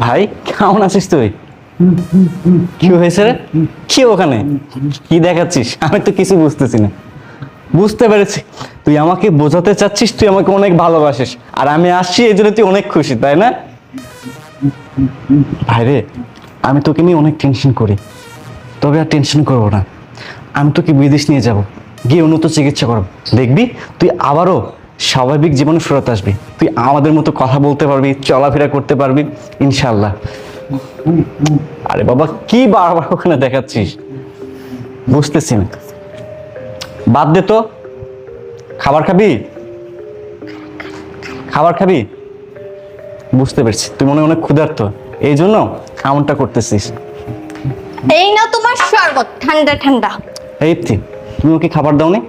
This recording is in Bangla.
ভাই কেমন আছিস তুই? কি হয়েছে রে? কি ওখানে কি দেখাচ্ছিস? আমি তো কিছু বুঝতেছি না। বুঝতে পেরেছি, তুই আমাকে বোঝাতে চাচ্ছিস তুই আমাকে অনেক ভালোবাসিস, আর আমি আসছি এই জন্য তুই অনেক খুশি, তাই না? ভাইরে, আমি তোকে নিয়ে অনেক টেনশন করি, তবে আর টেনশন করবো না। আমি তোকে বিদেশ নিয়ে যাব, গিয়ে উন্নত চিকিৎসা করব। দেখবি তুই আবারও স্বাভাবিক জীবনে ফেরত আসবি, তুই আমাদের মতো কথা বলতে পারবি, চলাফেরা করতে পারবি ইনশাল্লাহ। আরে বাবা, কি বারবার ওখানে দেখাচ্ছিস? বুঝতেছি না, বাদ দে তো। খাবার খাবি? খাবার খাবি? বুঝতে পেরেছি, তুই মনে হয় অনেক ক্ষুধার্ত, এই জন্য এমনটা করতেছিস। এই না তোমার শরবত ঠান্ডা ঠান্ডা। এই ইপ্তি, তুমি ওকে খাবার দাও নি?